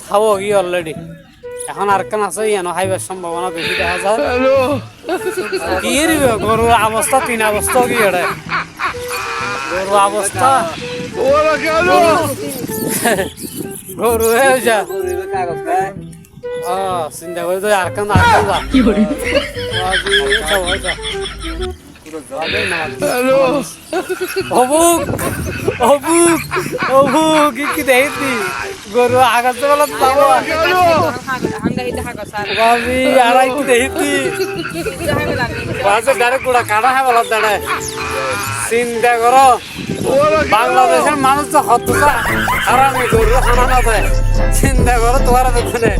খাবো কি অলরেডি এখন আর কেন আছে ইয়ানো খাইবার সম্ভাবনা বেশি দেখা যায় কি দিবে গরুর অবস্থা 3 অবস্থা কি এটা গরুর অবস্থা গরু হয়ে যা চিন্তা করে তো আর কেন কি করে অবুক অবুক অবুক কি দেখি গরু আগাতে বলা বাবি আর কি দেখি ডাইরেক্ট গোড়া কাটা হ্যাঁ বলা দাঁড়ায় চিন্তা করো বাংলাদেশের মানুষ তো হত্যা হারামি গরু খানা না দেয় চিন্তা করো তোমার পেছনে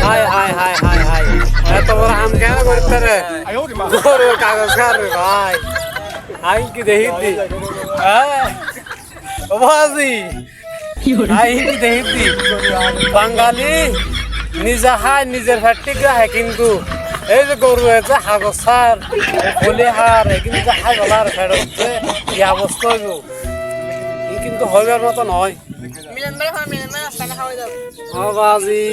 high high high high high এত বড় হাম কেন করতে রে গরু কাগজ খার রে ভাই আই কি দেখি ও বাজি আই কি দেখি বাঙালি নিজে হায় নিজের ফ্যাক্টরি গায় কিন্তু এই যে গরু আছে হাগজ সার বলে হার কিন্তু হাই বলার ফের হচ্ছে কি অবস্থা হইব কিন্তু হইবার মতো নয় বাজি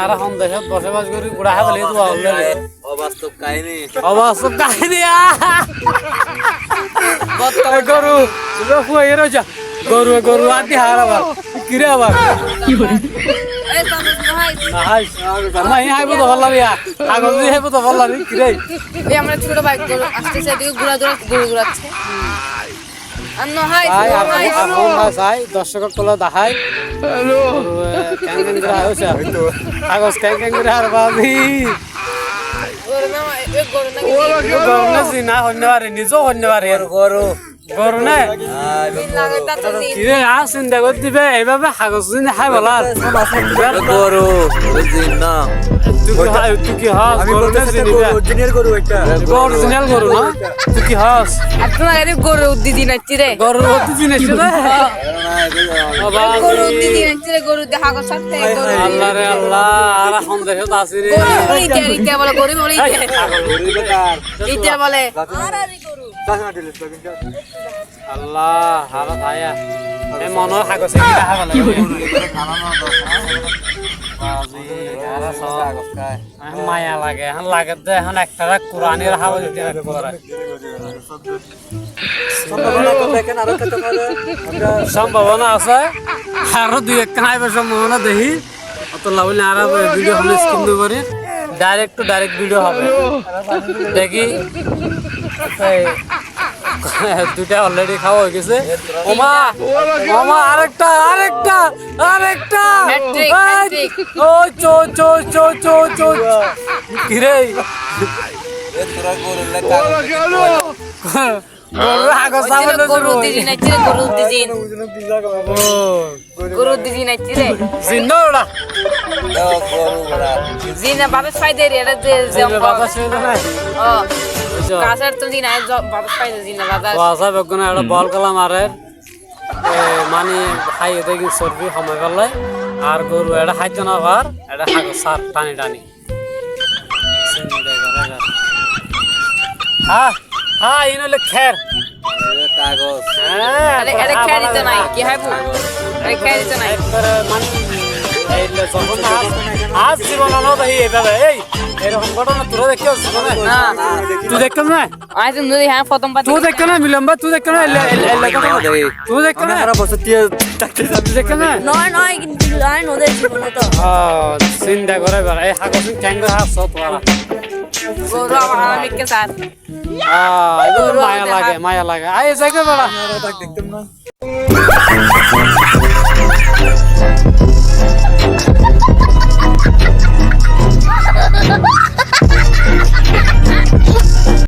আর এখন দেশত বসবাস করি গুড়া হাতে অবাস্তব কাহিনী অবাস্তব কাহিনী গরু রয়েছে গরু গরু আদি হার আবার কিরে আবার কি করে ছোট বাইক আসতেছে গরু ঘুরাচ্ছে দর্শক তোলা দেখাই কাগজ আর বাবি না হন্যবারে নিজেও হন্যবারে গরু গরু না চিন্তা করে দিবে এইভাবে কাগজ খাই বলার গরু অরিজিনাল গরু না তুই কি হাস গরু দিদি নাচছি রে গরু দিদি নাচছি রে গরু দিদি নাচছি রে গরু দেখা করতে আল্লাহ রে আল্লাহ আর এখন দেখো আসি রে ইটা বলে গরু বলে ইটা বলে আর গরু আল্লাহ হারা ভাইয়া এই মনৰ কাগজে কি দেখা ভালো মায়া লাগে এখন লাগে তো এখন একটা কোরআনের হাওয়া দিতে সম্ভাবনা আছে আরো 2-1 খাইবার সম্ভাবনা দেখি অত লাভলে আর ভিডিও হলে স্কিম করে ডাইরেক্ট টু ডাইরেক্ট ভিডিও হবে দেখি দুটা অলরেডি খাওয়া হয়ে গেছে ওমা ওমা আরেকটা আরেকটা আরেকটা ও চো চো চো চো চো কি রে গরু দিদি নাচছে গরু দিদি নাচছে রে জিন্দাওড়া জিনা বাবা ফায়দা রে এটা যে বাবা ছেলে না ও কাসার তো দিন আই বাবা ফায়দা জিনা বাবা ওয়াসা বেগুন একটা বল কলাম আরে মানে খাই দেখি সর্দি সময় গেলে আর গরু এটা খাইতে না আর এটা খাগো সার টানি টানি হ্যাঁ হ্যাঁ ইনলে খের কাগজ হ্যাঁ এটা খেরিতে নাই কি হাইবো এটা খেরিতে নাই মানে এইলে যখন আজ জীবন না দেই এভাবে এই এরকম ঘটনা তোরা দেখছিস না তুই দেখছিস না আজ নদী হ্যাঁ প্রথম পাতি তুই দেখছ না মিলম্বা তুই দেখছ না তুই দেখছ না সারা বছর দিয়ে থাকতে যাবি দেখছ না নয় নয় কিন্তু লাইন নদী জীবন তো চিন্তা করে বেলা এই হাগজ ট্যাঙ্গের হাত সব তোরা গরু আমার মিকে সাথ গরু মায়া লাগে আই জায়গা বেলা দেখতাম না